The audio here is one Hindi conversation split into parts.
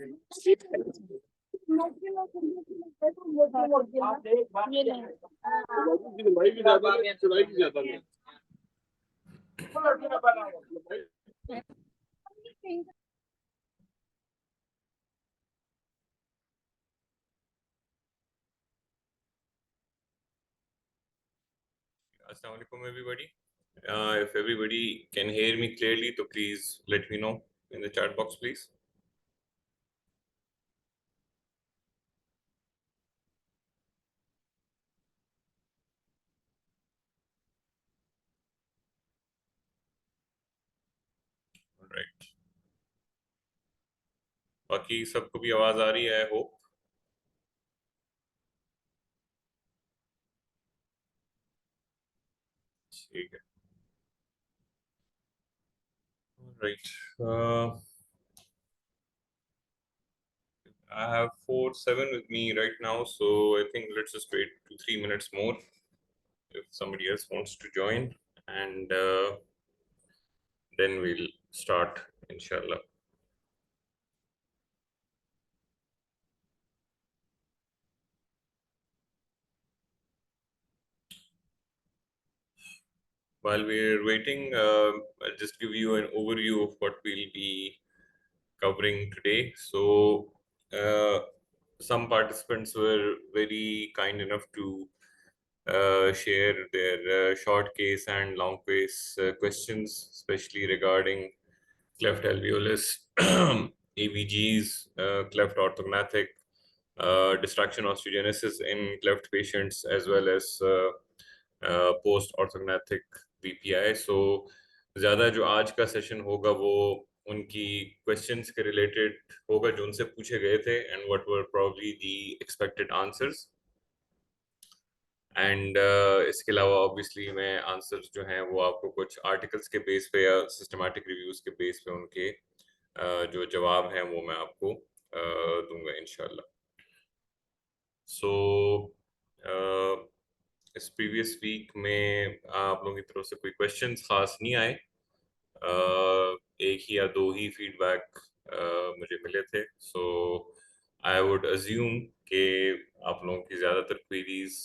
ये नहीं। Assalamu alaikum everybody. If everybody can hear me clearly, so please let me know in the chat box, please. All right. बाकी सबको भी आवाज आ रही है, I hope. ठीक है. All right. I have 4-7 with me right now, so I think let's just wait 2-3 minutes more if somebody else wants to join, and then we'll start, inshallah. While we're waiting, I'll just give you an overview of what we'll be covering today. So, some participants were very kind enough to share their short case and long case questions, especially regarding cleft alveolus, AVGs, cleft orthognathic, distraction osteogenesis in cleft patients, as well as post-orthognathic BPI. So ज़्यादा जो आज का सेशन होगा वो उनकी क्वेश्चंस के रिलेटेड होगा जो उनसे पूछे गए थे and what were probably the expected answers. And इसके अलावा ऑब्वियसली मैं आंसर्स जो हैं वो आपको कुछ आर्टिकल्स के बेस पे या सिस्टमैटिक रिव्यूज के बेस पे उनके जो जवाब हैं वो मैं आपको दूंगा इंशाल्लाह. सो इस प्रीवियस वीक में आप लोगों की तरफ से कोई क्वेश्चंस खास नहीं आए. एक ही या दो ही फीडबैक मुझे मिले थे. सो आई वुड अज्यूम कि आप लोगों की ज़्यादातर क्वेरीज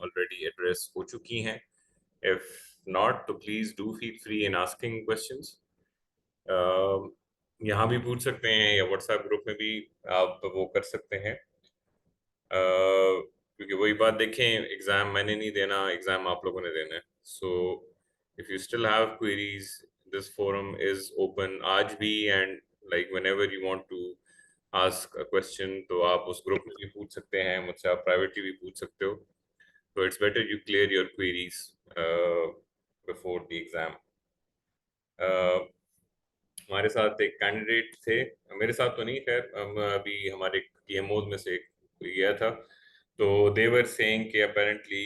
already एड्रेस हो चुकी हैं. If not, तो please do feel free in asking questions. यहाँ भी पूछ सकते हैं या व्हाट्सएप ग्रुप में भी आप वो कर सकते हैं. क्योंकि वही बात देखें, एग्जाम मैंने नहीं देना, एग्जाम आप लोगों ने देना है. So if you still have queries, this forum is open आज भी, and like whenever you want to ask a question तो आप उस ग्रुप में भी पूछ सकते हैं, मुझसे आप प्राइवेटली भी पूछ सकते हो. So it's better you clear your queries before the exam. हमारे साथ एक कैंडिडेट थे, मेरे साथ तो नहीं, खैर हम अभी हमारे PMOs में से एक गया था. तो they were saying कि apparently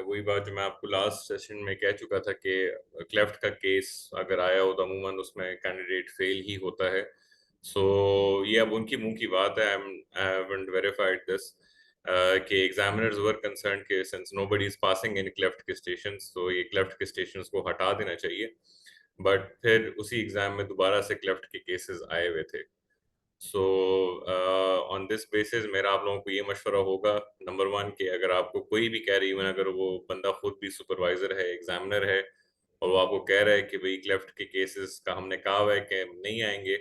वही बात जो मैं आपको लास्ट सेशन में कह चुका था कि क्लेफ्ट का केस अगर आया हो तो अमूमन उसमें कैंडिडेट फेल ही होता है. सो ये अब उनकी मुंह की बात है. I haven't verified this. कि एग्जामिनर्स वर कंसर्न के since nobody is passing in cleft के स्टेशंस, तो ये क्लेफ्ट के स्टेशंस को हटा देना चाहिए. बट फिर उसी एग्जाम में दोबारा से क्लेफ्ट के केसेस आए हुए थे. सो ऑन दिस बेसिस मेरा आप लोगों को ये मशवरा होगा, नंबर वन, कि अगर आपको कोई भी कह रही है, अगर वो बंदा खुद भी सुपरवाइजर है, एग्जामिनर है, और वो आपको कह रहा है कि भाई क्लेफ्ट के केसेस का हमने कहा हुआ है कि नहीं आएंगे,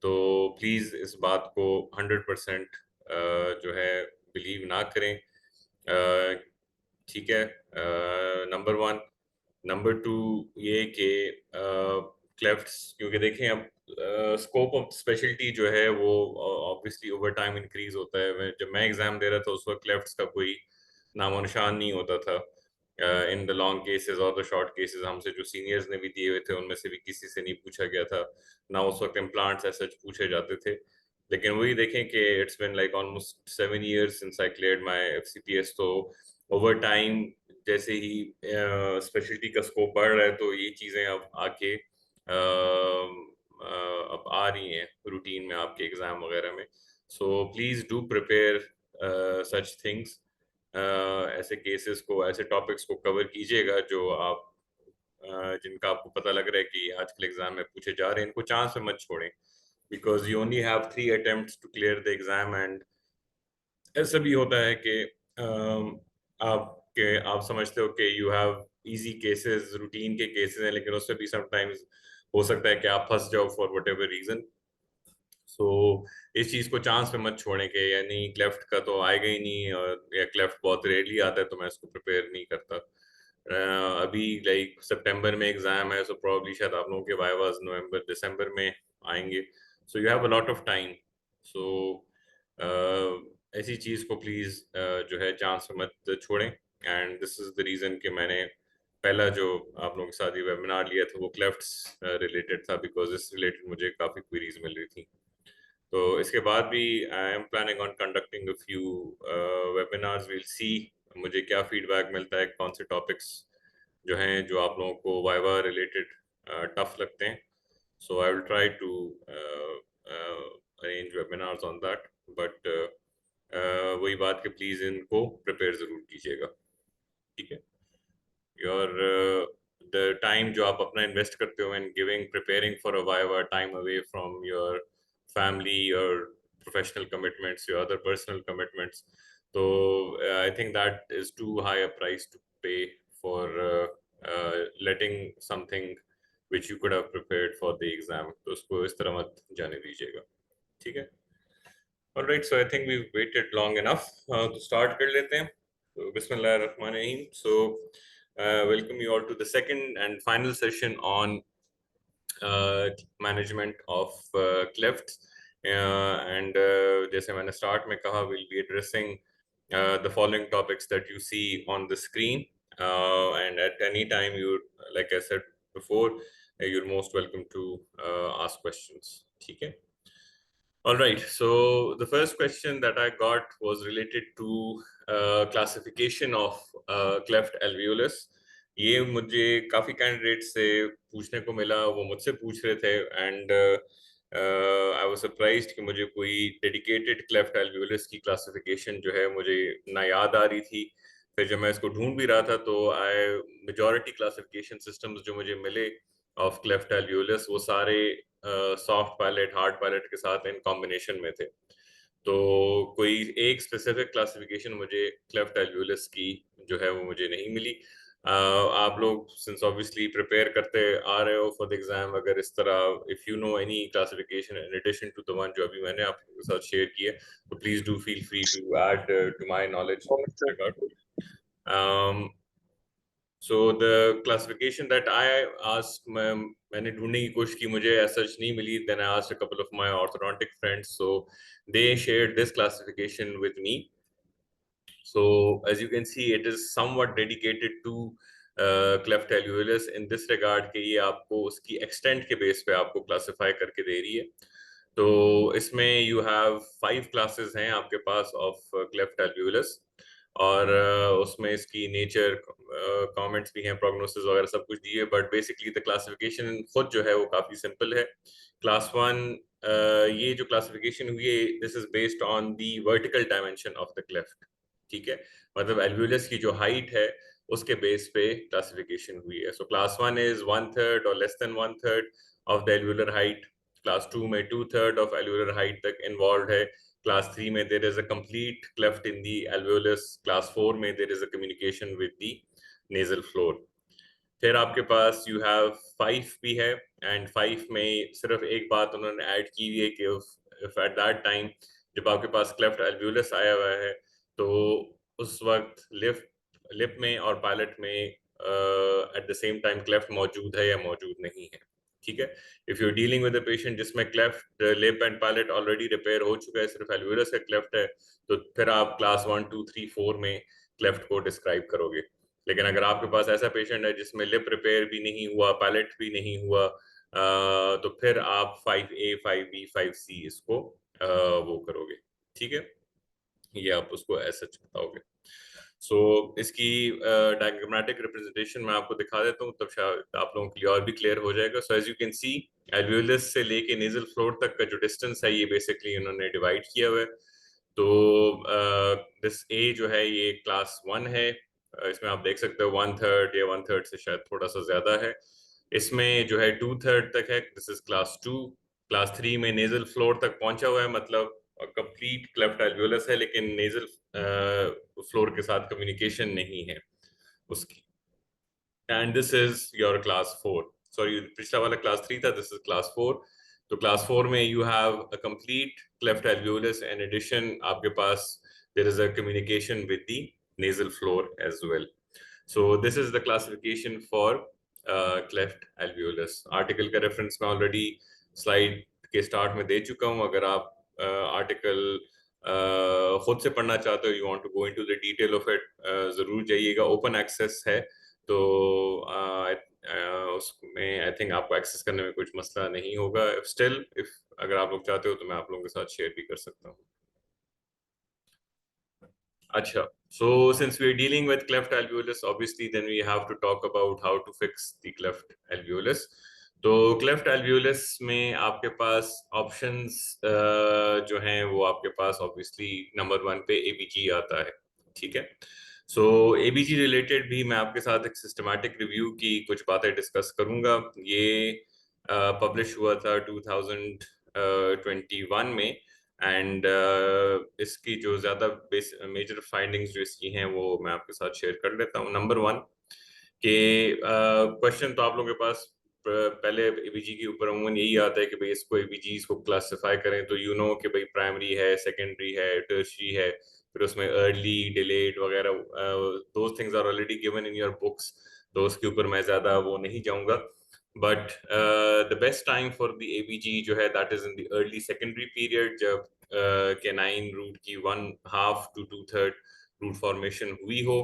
तो प्लीज़ इस बात को 100% जो है बिलीव ना करें. ठीक है, नंबर वन. नंबर टू ये कि क्लेफ्ट्स, क्योंकि देखें अब स्कोप ऑफ स्पेशलिटी जो है वो ऑब्वियसली ओवर टाइम इंक्रीज होता है. जब मैं एग्जाम दे रहा था उस वक्त क्लेफ्ट्स का कोई नामो निशान नहीं होता था. इन द लॉन्ग केसेस और द शॉर्ट केसेस हमसे जो सीनियर्स ने भी दिए हुए थे उनमें से भी किसी से नहीं पूछा गया था ना. उस वक्त इम्प्लांट्स ऐसे पूछे जाते थे. लेकिन वही देखें कि it's been like almost 7 years since I cleared my FCPS. तो ओवर टाइम जैसे ही स्पेशलिटी का स्कोप बढ़ रहा है तो ये चीज़ें अब आके अब आ रही हैं रूटीन में आपके एग्ज़ाम वगैरह में. So please do prepare such things. ऐसे केसेस को, ऐसे टॉपिक्स को कवर कीजिएगा जो आप जिनका आपको पता लग रहा है कि आजकल एग्जाम में पूछे जा रहे हैं. इनको चांस पे मत छोड़ें. because you only have 3 attempts to clear the exam, and ऐसा भी होता है कि आप समझते हो कि you have easy cases, routine के केसेस हैं, लेकिन उससे भी समटाइम्स हो सकता है कि आप फंस जाओ फॉर वट एवर रीजन। सो इस चीज़ को चांस पे मत छोड़ने के, यानी क्लेफ्ट का तो आएगा ही नहीं, और या क्लेफ्ट बहुत रेयरली आता है, तो मैं इसको प्रिपेयर नहीं करता। अभी लाइक सितंबर में एग्जाम है, सो प्रॉब्ली शायद आप लोगों के वाइवास नवंबर दिसंबर में आएंगे, so you have a lot of time. So ऐसी चीज़ को प्लीज़ जो है चांस पे मत छोड़ें। And this is the reason कि मैंने पहला जो आप लोगों के साथ ये वेबिनार लिया था वो क्लेफ्ट्स रिलेटेड था, बिकॉज इस रिलेटेड मुझे काफ़ी क्वेरीज मिल रही थी। तो इसके बाद भी I am planning on conducting a few webinars, will see मुझे क्या फीडबैक मिलता है, कौन से टॉपिक्स जो हैं जो आप लोगों को वाइवा रिलेटेड टफ लगते हैं। So I will try to arrange webinars on that, but वही बात कि प्लीज़ इनको प्रिपेयर ज़रूर कीजिएगा, ठीक है। योर द टाइम जो आप अपना इन्वेस्ट करते हो in giving preparing for a viva, time away from your family or professional commitments, your other personal commitments. So I think that is too high a price to pay for letting something which you could have prepared for the exam. तो उसको इस तरह मत जाने दीजिएगा, ठीक है। All right, so I think we've waited long enough. तो start कर लेते हैं। So Bismillahirrahmanirrahim. So welcome you all to the second and final session on management of clefts, and जैसे मैंने start में कहा, we'll be addressing the following topics that you see on the screen, and at any time you, like I said before, you're most welcome to ask questions, ठीक है। All right, so the first question that I got was related to classification of cleft alveolus. ये मुझे काफ़ी कैंडिडेट से पूछने को मिला, वो मुझसे पूछ रहे थे, एंड आई वाज सरप्राइज्ड कि मुझे कोई डेडिकेटेड क्लेफ्ट एल्वियोलस की क्लासिफिकेशन जो है मुझे ना याद आ रही थी। फिर जब मैं इसको ढूंढ भी रहा था तो मेजॉरिटी क्लासिफिकेशन सिस्टम्स जो मुझे मिले ऑफ क्लेफ्ट एल्वियोलस वो सारे सॉफ्ट पायलट, हार्ड पायलट के साथ इन कॉम्बिनेशन में थे। तो कोई एक स्पेसिफिक क्लासिफिकेशन मुझे क्लेफ्ट एल्वियोलस की जो है वो मुझे नहीं मिली। आप लोग सिंस ऑब्वियसली प्रिपेयर करते आ रहे हो फॉर द एग्जाम, अगर इस तरह if you know any classification in addition to the one जो अभी मैंने आपके साथ शेयर किया, तो please do feel free to add to my knowledge in this regard. So the classification that I asked, मैंने ढूंढने की कोशिश की, मुझे as such नहीं मिली। Then I asked a couple of my orthodontic friends, so they shared this classification with me. So as you can see, it is somewhat dedicated to cleft alveolus in this regard कि ये आपको उसकी extent के base पे आपको classify करके दे रही है। तो इसमें you have 5 classes हैं आपके पास of cleft alveolus, और उसमें इसकी नेचर कमेंट्स भी हैं, प्रोग्नोसिस वगैरह सब कुछ दिए, बट बेसिकली द क्लासिफिकेशन खुद जो है वो काफ़ी सिंपल है। क्लास 1 ये जो क्लासिफिकेशन हुई है, this is based on the vertical dimension of the cleft, ठीक है। मतलब एल्वियोलस की जो हाइट है उसके बेस पे क्लासिफिकेशन हुई है। सो क्लास 1 इज 1/3 और less than 1/3 of the alveolar height. Class 2 में 2/3 ऑफ एल्वियोलर हाइट तक इन्वॉल्व है। Class 3 में there is a complete cleft in the alveolus. Class 4 में there is a communication with the nasal floor. फिर आपके पास you have 5 भी है, and 5 में सिर्फ एक बात उन्होंने ऐड की हुई है कि if at that time जब आपके पास cleft alveolus आया हुआ है तो उस वक्त लिप में और पायलट में at the same time cleft मौजूद है या मौजूद नहीं है, ठीक है। If you are dealing with a patient जिसमें cleft lip and palate already repair हो चुका है, सिर्फ एल्वियोलस का क्लेफ्ट है, तो फिर आप क्लास 1 2 3 4 में क्लेफ्ट को डिस्क्राइब करोगे। लेकिन अगर आपके पास ऐसा पेशेंट है जिसमें लिप रिपेयर भी नहीं हुआ, पायलट भी नहीं हुआ, तो फिर आप 5A 5B 5C इसको वो करोगे, ठीक है। ये आप उसको ऐसा बताओगे। सो इसकी डायग्रामेटिक रिप्रेजेंटेशन मैं आपको दिखा देता हूँ, तब शायद आप लोगों के लिए और भी क्लियर हो जाएगा। So as you can see, alveolus से लेके नेजल फ्लोर तक का जो डिस्टेंस है ये बेसिकली इन्होंने डिवाइड किया हुआ है। तो दिस ए जो है ये क्लास 1 है। इसमें आप देख सकते हो 1/3 या 1/3 से शायद थोड़ा सा ज्यादा है। इसमें जो है 2/3 तक है, दिस इज क्लास 2। क्लास 3 में नेजल फ्लोर तक पहुंचा हुआ है, मतलब कंप्लीट क्लेफ्ट एल्वियोलस है, लेकिन नेजल फ्लोर के साथ कम्युनिकेशन नहीं है उसकी। And this is your class 4, sorry पिछला वाला क्लास 3 था, दिस इज क्लास 4। तो क्लास 4 में you have a complete cleft alveolus, in addition आपके पास there is a communication with the nasal floor as well. So this is the classification for cleft alveolus. Article का रेफरेंस मैं ऑलरेडी स्लाइड के स्टार्ट में दे चुका हूँ। अगर आप आर्टिकल खुद से पढ़ना चाहते हो, you want to go into the detail of it, जरूर जाइएगा, ओपन एक्सेस है, तो उसमें आई थिंक आपको एक्सेस करने में कुछ मसला नहीं होगा। स्टिल इफ अगर आप लोग चाहते हो तो मैं आप लोगों के साथ शेयर भी कर सकता हूँ। Acha. So since we are dealing with cleft alveolus, obviously then we have to talk about how to fix the cleft alveolus. तो cleft alveolus में आपके पास options जो हैं वो आपके पास obviously number 1 पे ABG आता है, ठीक है। So ABG related भी मैं आपके साथ एक systematic review की कुछ बातें discuss करूँगा। ये publish हुआ था 2021 में, एंड इसकी जो ज़्यादा मेजर फाइंडिंग्स जो इसकी हैं वो मैं आपके साथ शेयर कर लेता हूँ। नंबर 1 के क्वेश्चन तो आप लोगों के पास पहले एबीजी के ऊपर अमूमन यही आता है कि भाई इसको एबीजीज को क्लासिफाई करें, तो यू नो कि भाई प्राइमरी है, सेकेंडरी है, टर्शियरी है, फिर उसमें अर्ली, डिलेड वगैरह, those things are already given in your books, तो उसके ऊपर मैं ज़्यादा वो नहीं जाऊँगा। But the best time for the ABG जो है that is in the early secondary period, जब कैनाइन रूट की 1/2 to 2/3 रूट फॉर्मेशन हुई हो,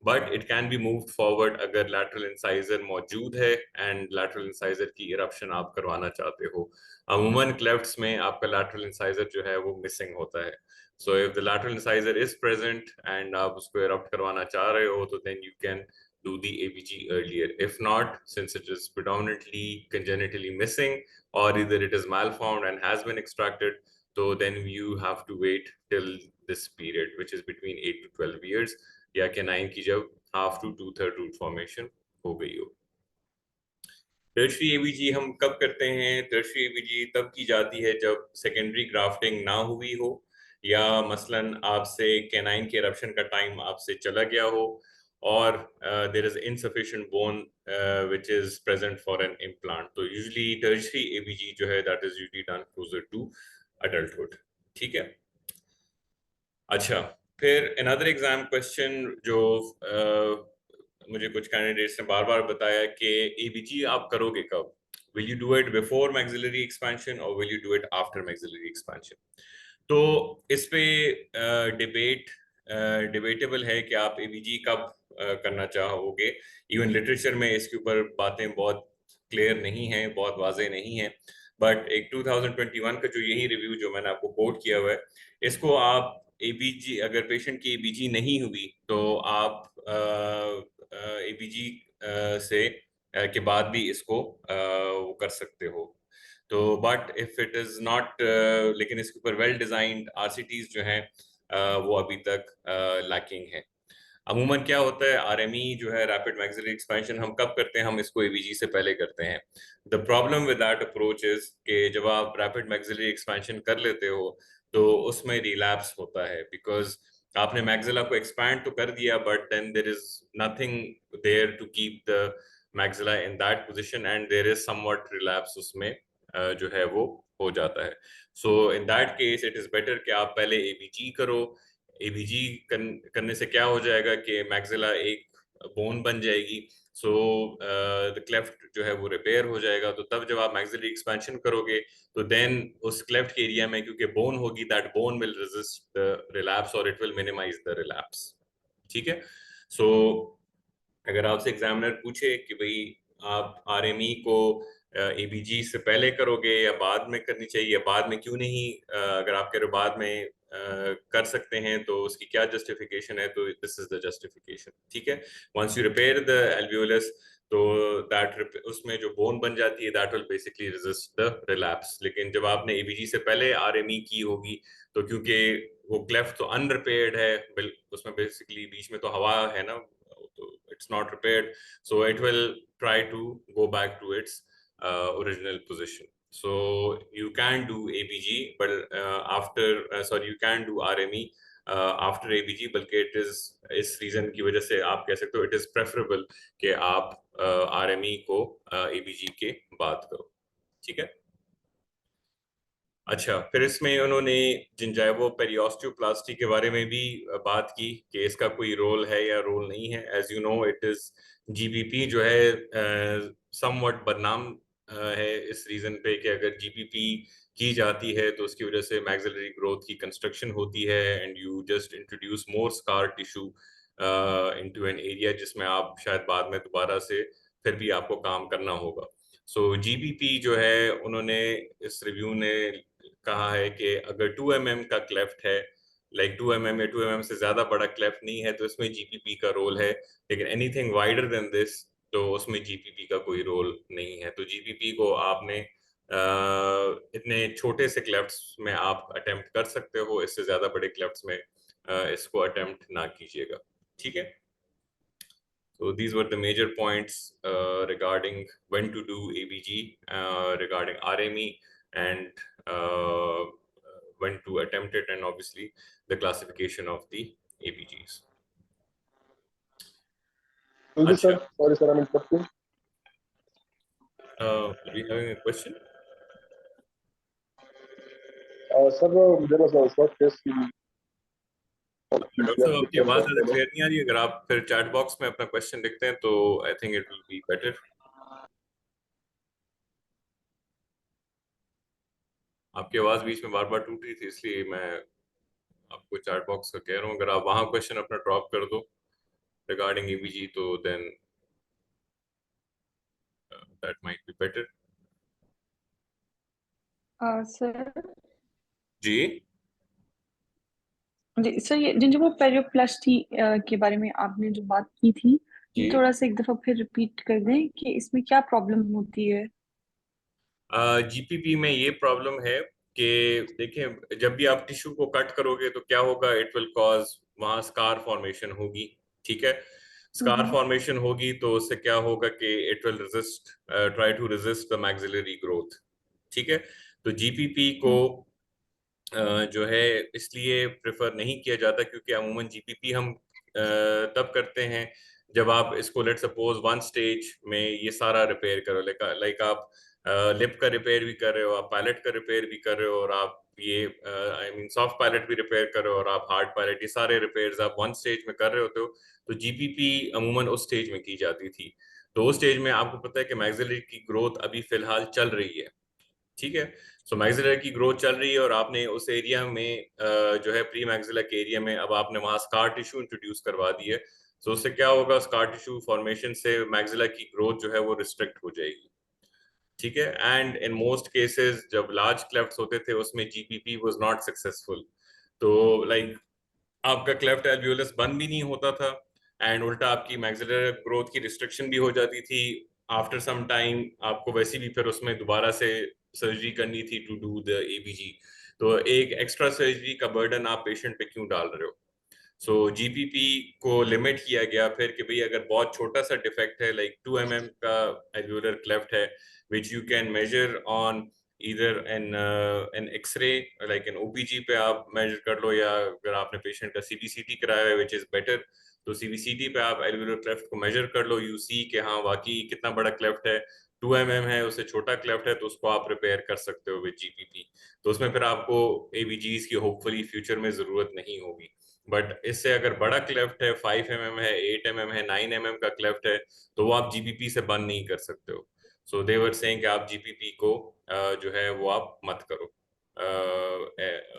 but it can be moved forward अगर लैटरल इंसाइजर मौजूद है एंड लैटरल इंसाइजर की इरप्शन आप करवाना चाहते हो। अमूमन क्लेफ्ट्स में आपका लैटरल इंसाइजर जो है वो मिसिंग होता है, so if the lateral incisor is present and आप उसको इरप्ट करवाना चाह रहे हो तो then you can do the ABG earlier. If not, since it is predominantly congenitally missing or either it is malformed and has been extracted, so then you have to wait till this period, which is between 8 to 12 years, या कैनाइन की जब 1/2 to 2/3 रूट फॉर्मेशन हो गई हो। टर्शियरी एबीजी हम कब करते हैं? टर्शियरी एबीजी तब की जाती है जब सेकेंडरी ग्राफ्टिंग ना हुई हो, या मसलन आपसे कैनाइन के इरप्शन का टाइम आपसे चला गया हो, और there is insufficient bone which is present for an implant. तो यूजुअली टर्शियरी एबीजी जो है that is usually done closer to adulthood, ठीक है। अच्छा, फिर अनदर एग्जाम क्वेश्चन जो मुझे कुछ कैंडिडेट्स ने बार बार बताया कि एबीजी आप करोगे कब? Will you do it before maxillary expansion और will you do it after maxillary expansion? तो इस पे डिबेटेबल है कि आप एबीजी कब करना चाहोगे। इवन लिटरेचर में इसके ऊपर बातें बहुत क्लियर नहीं है, बहुत वाजे नहीं है, बट एक 2021 का जो यही रिव्यू जो मैंने आपको कोट किया हुआ है, इसको आप एबीजी, अगर पेशेंट की एबीजी नहीं हुई तो आप एबीजी से के बाद भी इसको वो कर सकते हो। तो but if it is not, लेकिन इसके ऊपर वेल डिजाइंड आरसीटीज जो हैं वो अभी तक लैकिंग है। अमूमन क्या होता है, आरएमई जो है रैपिड मैक्सिलरी एक्सपेंशन हम कब करते हैं? हम इसको एबीजी से पहले करते हैं। The problem with that approach is कि जब आप रैपिड मैक्सिलरी एक्सपेंशन कर लेते हो तो उसमें रिलैप्स होता है, बिकॉज आपने मैक्सिला को एक्सपैंड तो कर दिया, but then there is nothing there to keep the maxilla in that position and there is somewhat relapse उसमें जो है वो हो जाता है। So in that case it is better कि आप पहले एबीजी करो। एबीजी करने से क्या हो जाएगा कि मैक्सिला एक बोन बन जाएगी, सो द क्लेफ्ट जो है वो रिपेयर हो जाएगा। तो तब जब आप मैक्सिलरी एक्सपेंशन करोगे तो देन उस क्लेफ्ट के एरिया में क्योंकि बोन होगी, that bone will resist the relapse और it will minimize the relapse, ठीक है। सो अगर आपसे एग्जामिनर पूछे कि भाई आप आरएमई को एबीजी से पहले करोगे या बाद में करनी चाहिए, या बाद में क्यों नहीं, अगर आप कह रहे हो बाद में कर सकते हैं तो उसकी क्या जस्टिफिकेशन है? तो दिस इज द जस्टिफिकेशन, ठीक है। Once you repair the alveolus तो दैट उसमें जो बोन बन जाती है that will basically resist the relapse. लेकिन जब आपने एबीजी से पहले आरएमई की होगी तो क्योंकि वो क्लेफ्ट तो अनरिपेयर्ड है, उसमें बेसिकली बीच में तो हवा है ना, तो it's not repaired, so it will try to go back to its original position. So you can do ABG, but you can do RME after ABG, बल्कि it is इस रीजन की वजह से आप कह सकते हो it is preferable कि आप RME को ABG के बाद करो, ठीक है। अच्छा, फिर इसमें उन्होंने जिंजाइवो पेरियोस्टियोप्लास्टी के बारे में भी बात की कि इसका कोई रोल है या रोल नहीं है। As you know it is GBP जो है समवट बदनाम है इस रीजन पे कि अगर जीबीपी की जाती है तो उसकी वजह से मैक्सिलरी ग्रोथ की कंस्ट्रक्शन होती है and you just introduce more scar tissue into an area जिसमें आप शायद बाद में दोबारा से फिर भी आपको काम करना होगा। सो जीबीपी जो है उन्होंने इस रिव्यू ने कहा है कि अगर 2 mm का क्लेफ्ट है, लाइक 2 mm या 2 mm से ज्यादा बड़ा क्लेफ्ट नहीं है तो इसमें जीपीपी का रोल है, लेकिन एनीथिंग वाइडर देन दिस तो उसमें जीपीपी का कोई रोल नहीं है। तो जीपीपी को आपने इतने छोटे से क्लेफ्ट्स में आप अटेम्प्ट कर सकते हो, इससे ज्यादा बड़े क्लेफ्ट्स में इसको अटेम्प्ट ना कीजिएगा, ठीक है। So these were the major points regarding when to do ABG, regarding RME, and when to attempt it, and obviously the classification of the ABGs. Thank you, sir. Sorry, sir, I'm interrupting. Are we having a question? Sir, there was a short test. Doctor साहब आपकी आवाज क्लियर नहीं आ रही, अगर आप फिर चैट बॉक्स में अपना क्वेश्चन लिखते हैं तो I think it will be better. आपकी आवाज बीच में बार बार टूट रही थी, इसलिए मैं आपको चैट बॉक्स का कह रहा हूँ, अगर आप वहां क्वेश्चन अपना ड्रॉप कर दो रिगार्डिंग एबीजी तो then that might be better. Sir ji जी सर, ये जिंजिबो पेरियोप्लास्टी के बारे में आपने जो बात की थी, जी थोड़ा सा एक दफा फिर रिपीट कर दें कि इसमें क्या प्रॉब्लम होती है। जीपीपी में ये प्रॉब्लम है कि देखें जब भी आप टिश्यू को कट करोगे तो क्या होगा, इट विल कॉज वहां स्कार फॉर्मेशन होगी, ठीक है। स्कार फॉर्मेशन होगी तो उससे क्या होगा कि it will resist, try to resist the maxillary growth, ठीक है। तो जीपीपी को जो है इसलिए प्रेफर नहीं किया जाता क्योंकि अमूमन जीपीपी हम तब करते हैं जब आप इसको लेट सपोज वन स्टेज में ये सारा रिपेयर करो, लाइक आप लिप का रिपेयर भी कर रहे हो, आप पैलेट का रिपेयर भी कर रहे हो, और आप ये आई मीन सॉफ्ट पैलेट भी रिपेयर कर रहे हो, और आप हार्ड पैलेट, ये सारे रिपेयर्स आप वन स्टेज में कर रहे होते हो। तो जीपीपी अमूमन उस स्टेज में की जाती थी। तो उस स्टेज में आपको पता है कि मैक्सिलरी की ग्रोथ अभी फिलहाल चल रही है, ठीक है। सो मैक्सिलर की ग्रोथ चल रही है और आपने उस एरिया में जो है प्री मैक्सिलर के एरिया में अब आपने वहां स्कार टिश्यू इंट्रोड्यूस करवा दी है। सो उससे क्या होगा, स्कार टिश्यू फॉर्मेशन से मैक्सिलर की ग्रोथ जो है वो रिस्ट्रिक्ट हो जाएगी, ठीक है। एंड इन मोस्ट केसेस जब लार्ज क्लेफ्ट्स होते थे उसमें जीपीपी वाज नॉट सक्सेसफुल। तो लाइक आपका क्लेफ्ट एल्वियोलस बंद भी नहीं होता था एंड उल्टा आपकी मैक्सिलर ग्रोथ की रिस्ट्रिक्शन भी हो जाती थी। आफ्टर सम टाइम आपको वैसे भी फिर उसमें दोबारा से सर्जरी करनी थी टू डू द एबीजी। तो एक एक्स्ट्रा सर्जरी का बर्डन आप पेशेंट पे क्यों डाल रहे हो। सो जीपीपी को लिमिट किया गया फिर कि भाई अगर बहुत छोटा सा डिफेक्ट है, लाइक 2 mm का एल्वियोलर क्लेफ्ट है which you can measure on either an X-ray like an OPG पे आप मेजर कर लो, या अगर आपने पेशेंट का CBCT कराया है which is better तो CBCT पे आप एल्वियोलर क्लेफ्ट को मेजर कर लो, यू सी कि हाँ वाकई कितना बड़ा क्लेफ्ट है, 2 mm है, उससे छोटा क्लेफ्ट है तो उसको आप रिपेयर कर सकते हो विद जीपीपी। तो उसमें फिर आपको एबीजीज की होपफुली फ्यूचर में जरूरत नहीं होगी। बट इससे अगर बड़ा क्लेफ्ट है, 5 mm है, 8 mm है, 9 mm का क्लेफ्ट है, तो वो आप जीपीपी से बंद नहीं कर सकते हो। सो दे वर सेइंग कि आप जीपीपी को जो है वो आप मत करो,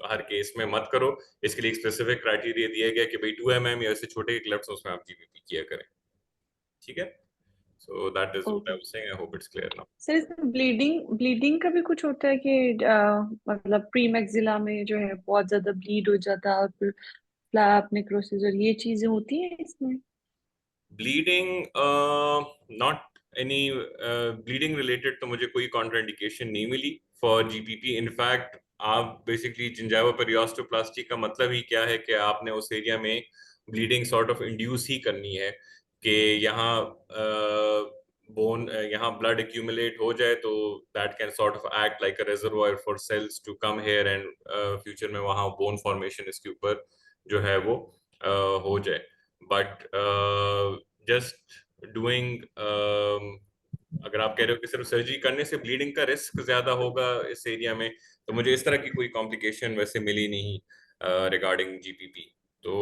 हर केस में मत करो। इसके लिए एक स्पेसिफिक क्राइटेरिया दिया गया कि भाई 2 mm या इससे छोटे के क्लेफ्ट्स उसमें आप जीपीपी किया करें, ठीक है। सो that is what I was saying, I hope it's clear now. Sir इसमें ब्लीडिंग का भी कुछ होता है कि मतलब प्री मैक्सिला में जो है बहुत ज्यादा ब्लीड हो जाता है और फिर फ्लैप नेक्रोसिस और ये चीजें होती हैं इसमें। Bleeding not any bleeding related तो मुझे कोई कॉन्ट्राइंडिकेशन नहीं मिली फॉर जीपीपी। इनफैक्ट आप बेसिकली जिंजाइवो पेरियोस्टियोप्लास्टी का मतलब ही क्या है कि आपने उस एरिया में ब्लीडिंग सॉर्ट ऑफ इंड्यूस ही करनी है कि यहाँ बोन यहाँ ब्लड एक्यूमुलेट हो जाए तो that can sort of act like a reservoir for cells to come here and future में वहाँ बोन फॉर्मेशन इसके ऊपर जो है वो हो जाए। बट जस्ट डूइंग, अगर आप कह रहे हो कि सिर्फ सर्जरी करने से ब्लीडिंग का रिस्क ज्यादा होगा इस एरिया में, तो मुझे इस तरह की कोई कॉम्प्लिकेशन वैसे मिली नहीं रिगार्डिंग जीपीपी। तो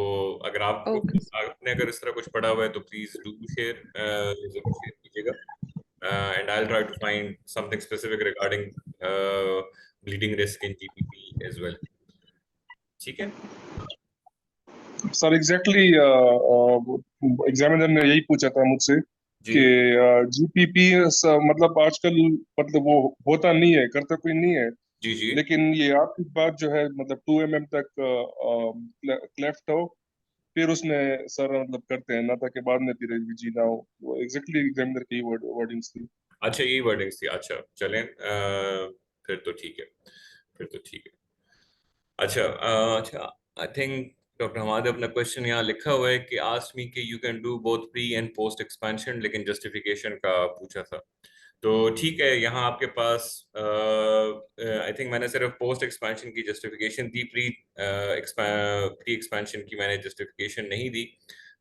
अगर आपको ओके। आपने अगर इस तरह कुछ पढ़ा हुआ है तो प्लीज डू शेयर, जरूर शेयर कीजिएगा, and I will try to find something specific regarding bleeding risk in GPP as well. ठीक है। सर एग्जैक्टली एग्जामिनर ने यही पूछा था मुझसे जी कि जीपीपी मतलब आजकल मतलब वो होता नहीं है, करता कोई नहीं है, जी जी। लेकिन ये आपकी बात जो है मतलब 2 mm तक क्लेफ्ट हो फिर उसमें सर मतलब करते हैं ना, ताकि बाद में फिर जी ना हो। वो एग्जैक्टली एग्जामिनर की वर्डिंग्स थी। अच्छा यही वर्डिंग्स थी, अच्छा चलें, फिर तो ठीक है, फिर तो ठीक है। अच्छा अच्छा, आई थिंक डॉक्टर हमाद अपना क्वेश्चन यहाँ लिखा हुआ है कि आस्क मी कि you can do both pre and post expansion, लेकिन जस्टिफिकेशन का पूछा था। तो ठीक है, यहाँ आपके पास आई थिंक मैंने सिर्फ पोस्ट एक्सपेंशन की जस्टिफिकेशन दी, प्री एक्सपेंशन की मैंने जस्टिफिकेशन नहीं दी।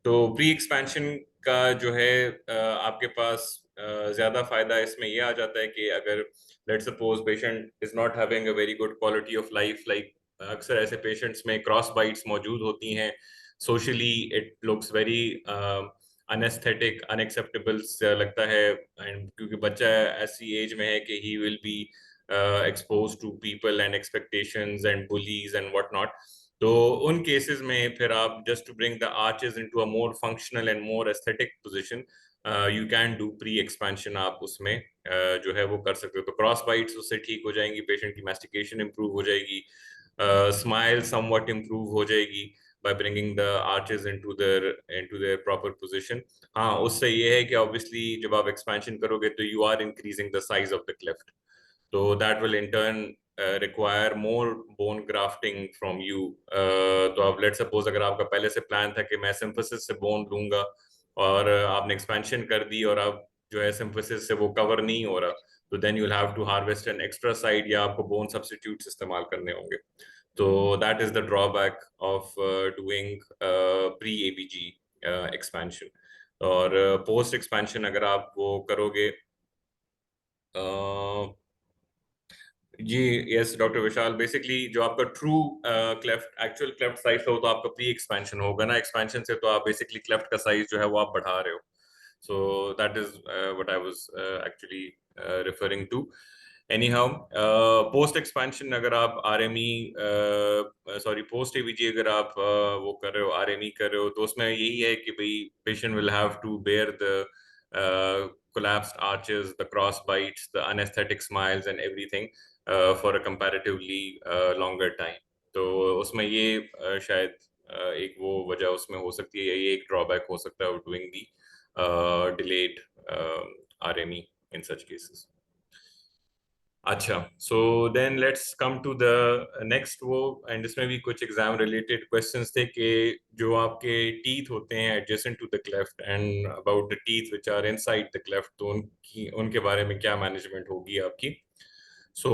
तो प्री एक्सपेंशन का जो है आपके पास ज्यादा फायदा इसमें यह आ जाता है कि अगर let's suppose patient is not having a very good quality of life, like अक्सर ऐसे पेशेंट्स में क्रॉस बाइट्स मौजूद होती हैं, socially it looks very unaesthetic, unacceptable लगता है, एंड क्योंकि बच्चा ऐसी एज में है कि he will be expose to people and expectations and bullies and what not. तो उन केसेस में फिर आप just to bring the arches into a more functional and more aesthetic position, you can do pre expansion, आप उसमें जो है वो कर सकते हो। तो क्रॉस बाइट्स उससे ठीक हो जाएंगी, पेशेंट की मैस्टिकेशन इंप्रूव हो जाएगी, स्माइल समवट इंप्रूव हो जाएगी by bringing the arches into their proper position। हाँ, उससे ये है कि obviously जब आप expansion करोगे तो you are increasing the size of the cleft, so that will in turn require more bone grafting from you। तो अब let's suppose अगर आपका पहले से प्लान था कि मैं symphysis से bone लूंगा और आपने expansion कर दी और अब जो है symphysis से वो cover नहीं हो रहा, तो then you'll have to harvest an extra side या आपको bone substitutes इस्तेमाल करने होंगे। तो that is the drawback of doing pre-ABG expansion। और post expansion अगर आप वो करोगे, जी यस डॉक्टर विशाल, बेसिकली जो आपका true cleft actual cleft size हो तो आपका प्री एक्सपेंशन होगा ना, एक्सपेंशन से तो आप बेसिकली क्लेफ्ट का साइज जो है वो आप बढ़ा रहे हो। So that is what I was actually referring to. Anyhow, post expansion अगर आप आरएमई सॉरी पोस्ट एवीजी अगर आप वो कर रहे हो, आरएमई कर रहे हो, तो उसमें यही है कि भाई patient will have to bear the collapsed arches, the cross bites, the anesthetic smiles and everything for a comparatively longer time। तो उसमें ये शायद एक वो वजह उसमें हो सकती है, ये एक ड्रॉबैक हो सकता है doing the delayed RME in such cases। अच्छा, so then let's come to the next वो, एंड इसमें भी कुछ एग्जाम रिलेटेड क्वेश्चंस थे कि जो आपके टीथ होते हैं adjacent to the cleft and about the teeth which are inside the cleft, तो उनके बारे में क्या मैनेजमेंट होगी आपकी। सो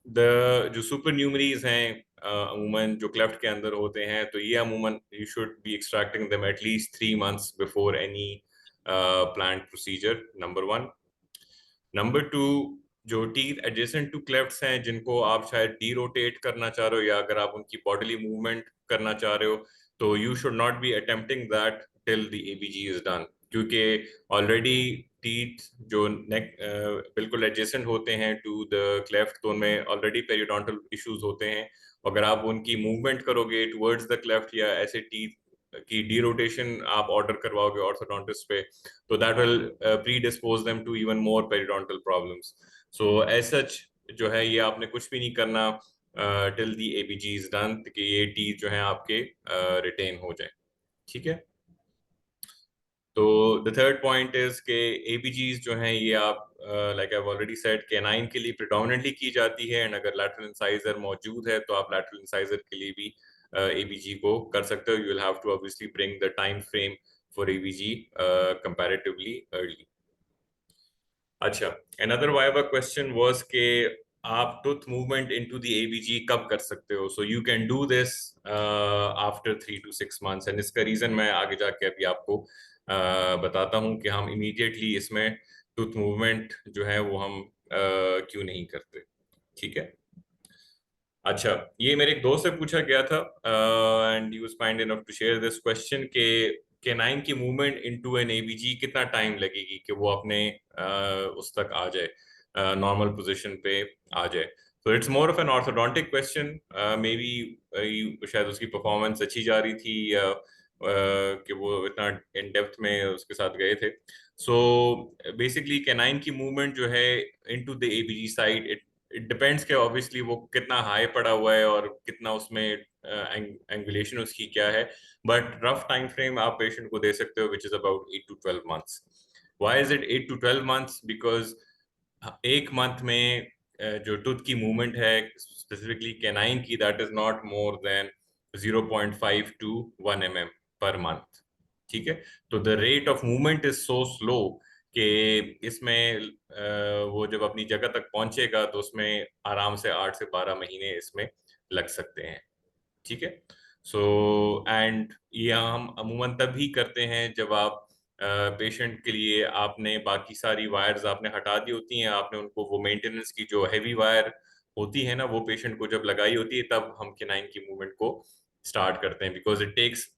द जो सुपर न्यूमरीज हैं अमूमन जो क्लेफ्ट के अंदर होते हैं, तो ये अमूमन you should be extracting them at least 3 months before any planned procedure, number 1। Number 2, जो टीथ एडजेसेंट टू क्लेफ्ट्स हैं जिनको आप शायद डी रोटेट करना चाह रहे हो या अगर आप उनकी बॉडीली मूवमेंट करना चाह रहे हो, तो you should not be attempting that till the ABG is done, क्योंकि ऑलरेडी टीथ जो नेक बिल्कुल एडजेसेंट होते हैं टू द क्लेफ्ट, तो उनमें ऑलरेडी पेरियोडोंटल इश्यूज होते हैं। अगर आप उनकी मूवमेंट करोगे टुवर्ड्स द क्लेफ्ट या ऐसे टीथ की डी रोटेशन आप ऑर्डर करवाओगे ऑर्थोडोंटिस्ट पे, तो that will predispose them to even more periodontal problems. So as such जो है ये आपने कुछ भी नहीं करना till the ABG is done, कि ये टीथ जो है आपके रिटेन हो जाए। ठीक है। तो द थर्ड पॉइंट इज के एबीजीज जो हैं ये आप like I have already said canine के लिए प्रिडोमिनेंटली की जाती है, एंड अगर लैटरल इंसाइजर मौजूद है तो आप लैटरल इंसाइजर के लिए भी एबीजी को कर सकते हो। You will have to obviously bring the time frame for ABG comparatively early. अच्छा, another viable question was कि आप tooth movement into the ABG कब कर सकते हो? So you can do this after 3 to 6 months, and इसका रीजन मैं आगे जाके अभी आपको बताता हूँ कि हम immediately इसमें tooth movement जो है वो हम क्यों नहीं करते, ठीक है? अच्छा, ये मेरे एक दोस्त से पूछा गया था and he was kind enough to share this question के कैनाइन की मूवमेंट इनटू एन एबीजी कितना टाइम लगेगी कि वो अपने उस तक आ जाए, नॉर्मल पोजीशन पे आ जाए। तो it's more of an orthodontic question, maybe शायद उसकी परफॉर्मेंस अच्छी जा रही थी या कि वो इतना इन डेप्थ में उसके साथ गए थे। सो बेसिकली कैनाइन की मूवमेंट जो है into the ABG side, it depends कि ऑब्वियसली वो कितना हाई पड़ा हुआ है और कितना उसमें एंगुलेशन उसकी क्या है, बट रफ टाइम फ्रेम आप पेशेंट को दे सकते हो which is about 8 to 12 months। Why is it 8 to 12 months? Because एक मंथ में जो टूथ की मूवमेंट है स्पेसिफिकली कैनाइन की, that is not more than 0.5 to 1 mm per month, ठीक है? तो the rate of movement is so slow कि इसमें वो जब अपनी जगह तक पहुंचेगा तो उसमें आराम से 8 से 12 महीने इसमें लग सकते हैं, ठीक है? सो एंड ये हम अमूमन तब ही करते हैं जब आप पेशेंट के लिए आपने बाकी सारी वायर्स आपने हटा दी होती हैं, आपने उनको वो मेंटेनेंस की जो हैवी वायर होती है ना वो पेशेंट को जब लगाई होती है, तब हम केनाइन की मूवमेंट को स्टार्ट करते हैं, because it takes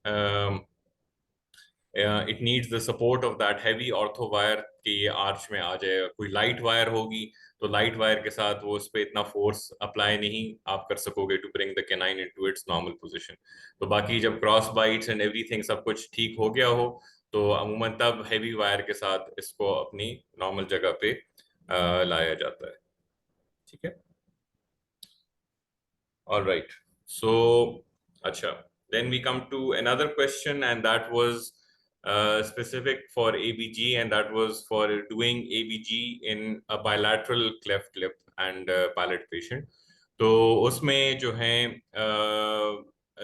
it needs the support of that heavy ortho wire कि ये आर्च में आ जाए। कोई लाइट वायर होगी तो लाइट वायर के साथ वो उस पर इतना फोर्स अप्लाई नहीं आप कर सकोगे to bring the canine into its normal position. तो बाकी जब क्रॉस बाइट्स एंड एवरीथिंग सब कुछ ठीक हो गया हो तो अमूमन तब हैवी वायर के साथ इसको अपनी नॉर्मल जगह पे लाया जाता है, ठीक है? All right. So, acha. Then we come to another question, and that was specific for ABG, and that was for doing ABG in a bilateral cleft lip and palate patient. तो उसमें जो है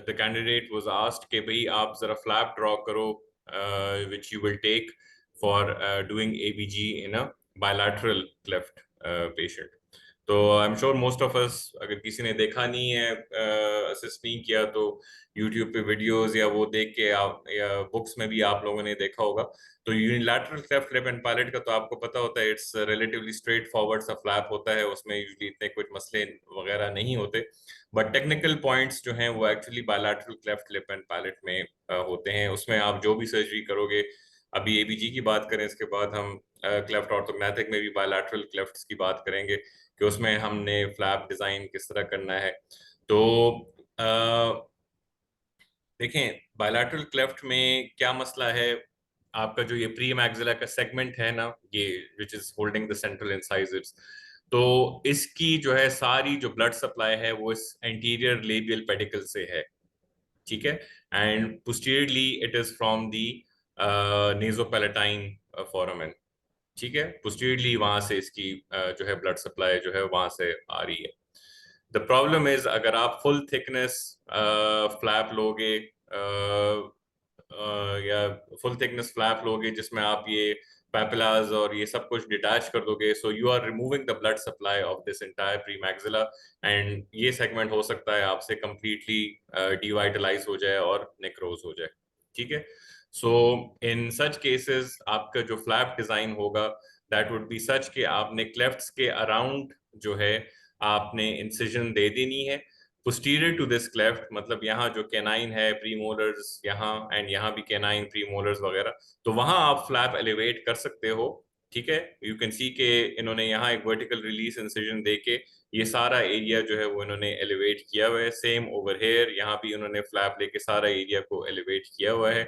the candidate was asked कि भाई आप जरा flap draw करो which you will take for doing ABG in a bilateral cleft patient. तो आई am sure most of us, अगर किसी ने देखा नहीं है, असिस्ट नहीं किया, तो यूट्यूब पे वीडियोस या वो देख के आप या बुक्स में भी आप लोगों ने देखा होगा। तो unilateral cleft lip and palate का तो आपको पता होता है, इट्स रिलेटिवली स्ट्रेट फॉरवर्ड सा फ्लैप होता है, उसमें यूजुअली इतने कुछ मसले वगैरह नहीं होते, बट टेक्निकल पॉइंट्स जो हैं वो actually bilateral cleft lip and palate में होते हैं। उसमें आप जो भी सर्जरी करोगे, अभी एबीजी की बात करें, इसके बाद हम क्लेफ्ट ऑर्थोग्नैथिक में भी बायलैटरल क्लेफ्ट्स की बात करेंगे कि उसमें हमने फ्लैप डिजाइन किस तरह करना है। तो देखें बायलैटरल क्लेफ्ट में क्या मसला है, आपका जो ये प्री मैक्सिला का सेगमेंट है ना, ये which is holding the central incisors, तो इसकी जो है सारी जो ब्लड सप्लाई है वो इस एंटीरियर लेबियल पेडिकल से है, ठीक है? And posteriorly it is from the nasopalatine foramen, ठीक है? पोस्टीरियरली वहां से इसकी जो है ब्लड सप्लाई जो है वहां से आ रही है। द प्रॉब्लम इज अगर आप फुल थिकनेस फ्लैप लोगे या फुल थिकनेस फ्लैप लोगे जिसमें आप ये पैपिलास और ये सब कुछ डिटैच कर दोगे, so you are removing the blood supply of this entire pre maxilla, and ये सेगमेंट हो सकता है आपसे कंप्लीटली डिवाइटलाइज हो जाए और नेक्रोज हो जाए, ठीक है? सो इन सच केसेस आपका जो फ्लैप डिजाइन होगा दैट वुड बी सच कि आपने क्लेफ्ट्स के अराउंड जो है आपने इंसिजन दे देनी है पोस्टीरियर टू दिस क्लेफ्ट, मतलब यहाँ जो कैनाइन है प्रीमोलर्स यहाँ एंड यहाँ भी कैनाइन प्रीमोलर्स वगैरह, तो वहां आप फ्लैप एलिवेट कर सकते हो, ठीक है? यू कैन सी के इन्होंने यहाँ एक वर्टिकल रिलीज इंसिजन देके ये सारा एरिया जो है वो इन्होंने एलिवेट किया हुआ है। सेम ओवर हेयर, यहाँ भी इन्होंने फ्लैप लेके सारा एरिया को एलिवेट किया हुआ है,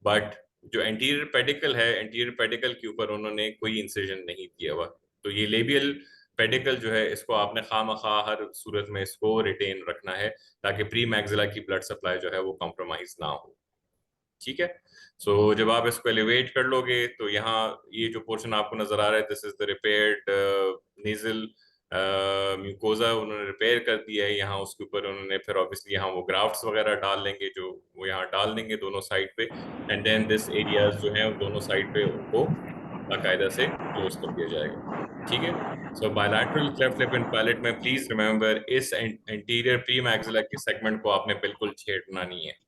बट जो एंटीरियर पेडिकल है, एंटीरियर पेडिकल के ऊपर उन्होंने कोई इंसिजन नहीं किया हुआ। तो ये लेबियल पेडिकल जो है इसको आपने खामखा हर सूरत में इसको रिटेन रखना है ताकि प्री मैक्सिला की ब्लड सप्लाई जो है वो कॉम्प्रोमाइज ना हो, ठीक है? सो जब आप इसको एलिवेट कर लोगे तो यहाँ ये जो पोर्शन आपको नजर आ रहा है, this is the repaired nasal mucosa, उन्होंने रिपेयर कर दिया है यहाँ। उसके ऊपर उन्होंने फिर ऑब्वियसली यहाँ वो ग्राफ्ट्स वगैरह डाल लेंगे जो वो यहाँ डाल देंगे दोनों साइड पे, एंड देन दिस एरियाज जो है दोनों साइड पे उनको बाकायदा से क्लोज कर दिया जाएगा। ठीक है, so bilateral cleft lip and palate में प्लीज रिमेंबर इस एंटीरियर प्री मैक्सिला के सेगमेंट को आपने बिल्कुल छेड़ना नहीं है।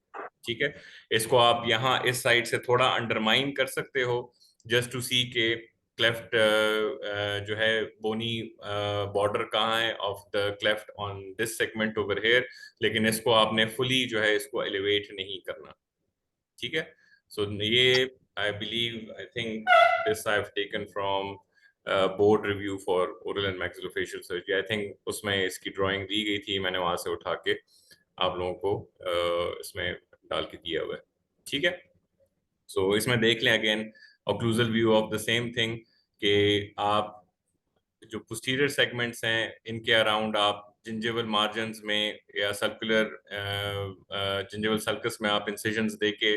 ठीक है, इसको आप यहाँ इस साइड से थोड़ा अंडरमाइन कर सकते हो जस्ट टू सी के क्लेफ्ट जो है बोनी बॉर्डर कहाँ है of the cleft on this segment over here, लेकिन इसको आपने फुली जो है इसको एलिवेट नहीं करना। ठीक है, सो ये I believe I think this I have taken from board review for oral and maxillofacial surgery. I think उसमें इसकी ड्राइंग दी गई थी, मैंने वहां से उठा के आप लोगों को इसमें डाल के दिया हुआ है। ठीक है, सो इसमें देख लें again occlusal view of the same thing कि आप जो पोस्टीरियर सेगमेंट्स हैं इनके अराउंड आप जिंजिवल मार्जिन्स में या सर्कुलर जिंजिवल सर्कस में आप इंसिजन्स देके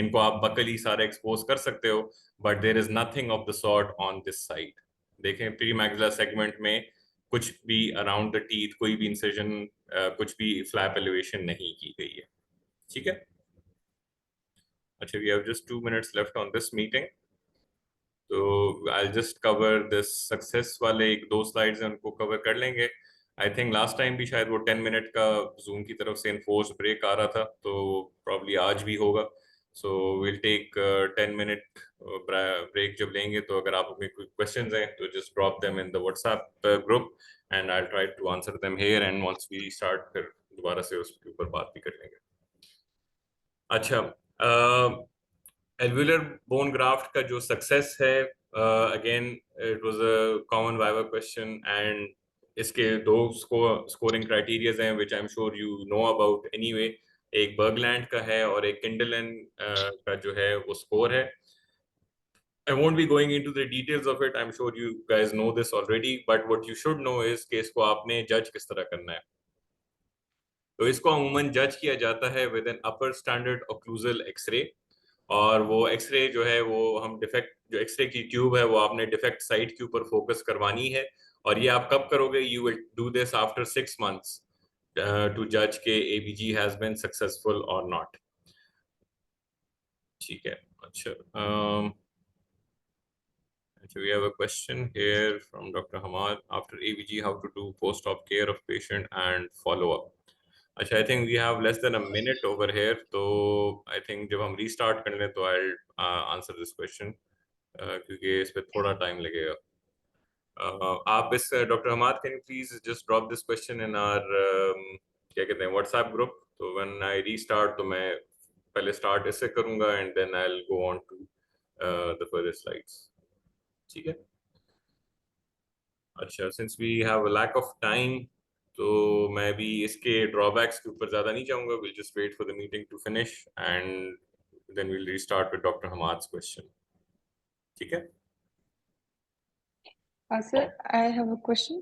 इनको आप बकली सारे एक्सपोज कर सकते हो, but there is nothing of the sort on this side. देखें प्री मैक्सिलर सेगमेंट में कुछ भी अराउंड द टीथ कोई भी इंसिजन कुछ भी फ्लैप एलिवेशन नहीं की गई है। ठीक है, अच्छा we have just 2 minutes left on this meeting, तो I just cover this success वाले एक दो स्लाइड्स हैं उनको कवर कर लेंगे। आई थिंक लास्ट टाइम भी शायद वो 10 मिनट का जूम की तरफ से इन्फोर्स्ड ब्रेक आ रहा था, तो प्रॉब्ली आज भी होगा। So will take 10 minute break जब लेंगे, तो अगर आप में कोई क्वेश्चंस हैं तो just drop them in the WhatsApp group and I try to answer them here, and once we start फिर दोबारा से उसके ऊपर बात भी कर लेंगे। अच्छा, एल्वुलर बोन ग्राफ्ट का जो सक्सेस है, again it was a common viva question, and इसके दो स्कोरिंग क्राइटेरियाज हैं which I am sure you know about anyway. एक बर्गलैंड का है और एक किंडलन का जो है वो स्कोर है। I won't be going into the details of it. I'm sure you guys know this already, but what you should know is कि इसको आपने जज किस तरह करना है। तो इसको अमूमन जज किया जाता है with an upper standard occlusal x-ray, और वो एक्सरे जो है वो हम डिफेक्ट जो एक्सरे की ट्यूब है वो आपने डिफेक्ट साइट के ऊपर फोकस करवानी है, और ये आप कब करोगे? You will do this after 6 months to जज के एबीजी हैज बीन सक्सेसफुल और नॉट। ठीक है, अच्छा we have a question here from Dr. Hamad. After ABG, how to do post-op care of patient and follow-up? अच्छा, I think we have less than a minute over here, तो आई थिंक जब हम रीस्टार्ट कर लें तो आई आंसर दिस क्वेश्चन, क्योंकि इस पे थोड़ा टाइम लगेगा। आप इस doctor Hamad can you please just drop this question in our क्या कहते हैं व्हाट्सएप ग्रुप, तो व्हेन आई रीस्टार्ट तो मैं पहले स्टार्ट इससे करूंगा and then I will go on to the further slides. ठीक है, अच्छा since we have a lack of time तो मैं भी इसके ड्रॉबैक्स के ऊपर ज्यादा नहीं जाऊंगा। Will just wait for the meeting to finish and then will restart with doctor Hamad's question. ठीक है, Sir, I have a question.